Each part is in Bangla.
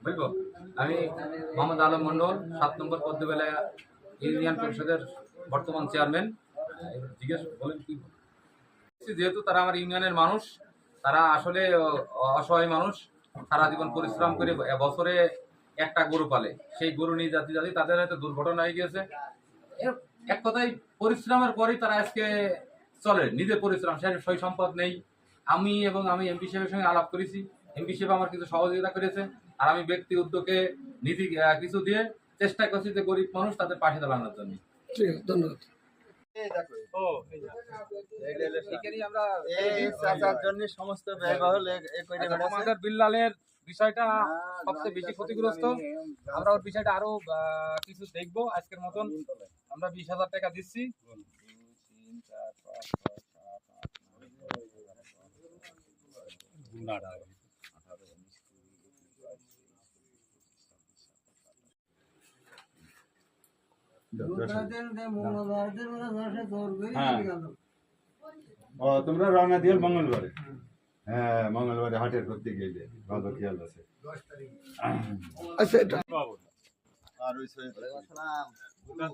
বুঝবো। আমি মোহাম্মদ আলম মন্ডল, 7 নম্বর পদ্মবেলা ইউনিয়ন পরিষদের বর্তমান চেয়ারম্যান। জিজ্ঞেস বলেন কি? যেহেতু তারা আমার ইউনিয়নের মানুষ, তারা আসলে অসহায় মানুষ, সারা জীবন পরিশ্রম করে বছরে একটা গরু পালে, সেই গরু নিয়ে যাতে যাতে তাদের হয়তো দুর্ঘটনা হয়ে গিয়েছে। এক কথায় পরিশ্রমের পরেই তারা আজকে চলে, নিজের পরিশ্রম, সই সম্পদ নেই। আমি এমপি সাহেবের সঙ্গে আলাপ করেছি, এমপি সাহেব আমার কিছু সহযোগিতা করেছে, আর আমি ব্যক্তি উদ্যোগে নিধি কিছু দিয়ে চেষ্টা করছি যে গরিব মানুষ তাদের পাশে দাঁড়ানোর জন্য। ঠিক আছে, ধন্যবাদ। আমাদের বিল্লালের বিষয়টা সবচেয়ে বেশি ক্ষতিগ্রস্ত। আমরা ওর বিষয়টা আরো কিছু দেখবো। আজকের মতন আমরা 20,000 টাকা দিচ্ছি। তোমরা রওনা দিও মঙ্গলবারে। হ্যাঁ, মঙ্গলবারে হাটের করতে গেলে ভালো খেয়াল আছে। আচ্ছা, এটা আর ওই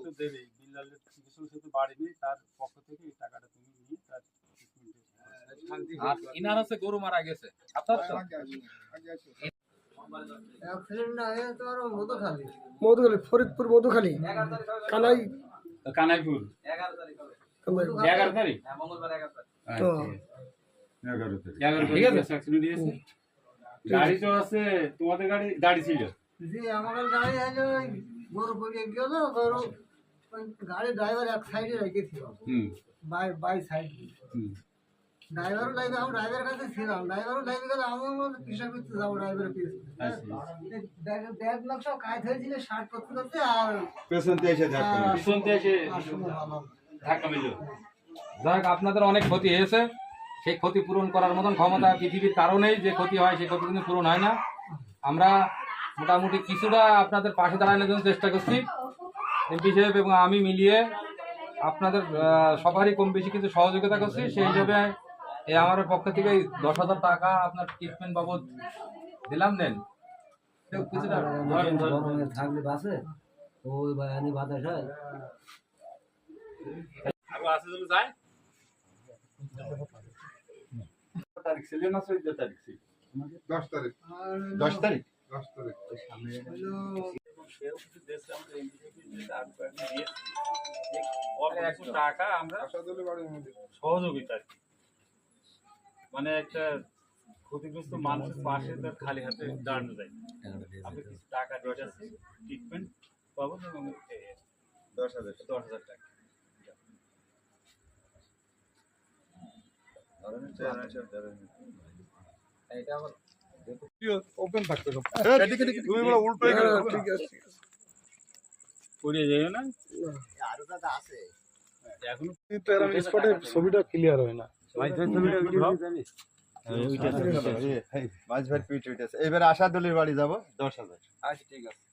তো দেবে বিল্লালের চিকিৎসা সাথে বাড়িনি, তার পক্ষ থেকে এই টাকাটা তুমি নিয়ে তার আর ইনার আছে গরু মারা গেছে আপনার তো মধুখালী, ফরিদপুর মধুখালী, কানাই কানাইপুর 11 তারিখ মঙ্গলবার 11 তারিখ। ও, 11 তারিখ। 11 ঠিক আছে। অ্যাক্সিডেন্ট হয়েছে। গাড়ি তো আছে, তোমাদের গাড়ি ছিল। জি, আমাদের গাড়ি আছে, ওই গরু পড়ে গেল, গরু ওই গাড়ি ড্রাইভার এক সাইডে রেখেছিল, বাই সাইড। ড্রাইভারও লাইবে, আমি ড্রাইভারের কাছে ছিলাম, ড্রাইভারও লাইবে গেল, আমিও কিসব করতে যাবো ড্রাইভারের পিছনে। ব্যাগ ব্যাগ সব কাজ হয়েছিল, শার্ট করতে করতে, আর পেছনতে এসে ধাক্কা মারে। পিছনতে এসে আর সময় ভালো। ধাক্কা মেলো। যাই হোক, আপনাদের অনেক ক্ষতি হয়েছে, সেই ক্ষতি পূরণ করার মতন ক্ষমতা পৃথিবীর কারণেই যে ক্ষতি হয়, সেই ক্ষতি কিন্তু পূরণ হয় না। আমরা মোটামুটি কিছুটা আপনাদের পাশে দাঁড়ানোর জন্য চেষ্টা করছি, এমপি সাহেব এবং আমি মিলিয়ে আপনাদের সবারই কম বেশি কিছু সহযোগিতা করছি। সেই হিসাবে এই আমার পক্ষ থেকে 10,000 টাকা আপনার ট্রিটমেন্ট বাবদ দিলাম। নেন কেউ কিছুটা থাকলে বাসে ওই বায়ানি বাতাস হয়। আরো আছে চলে যায়। তারিখ ছিল না 14 তারিখ ছিল? 10 তারিখ। 10 তারিখ। 10 তারিখ। টাকা আমরা আশাদুল বাড়ির মধ্যে। সহযোগিতা আর কি। মানে একটা ক্ষতিগ্রস্ত মানুষের পাশে তার খালি হাতে দাঁড়ানো যায়। আমি কিছু টাকা দিয়ে যাচ্ছি, ট্রিটমেন্ট পাবো এবং 10,000 টাকা। ওপেন থাকতে হবে। তুমি বলো উল্টো ঠিক আছে, ঠিক আছে। পড়িয়ে যাইও না। এখন কিন্তু এর স্পটে ছবিটা ক্লিয়ার হয় না। মাছ ভাই পিট হইতেছে। এবারে আশাদুলের বাড়ি যাব 10,000। আচ্ছা, ঠিক আছে।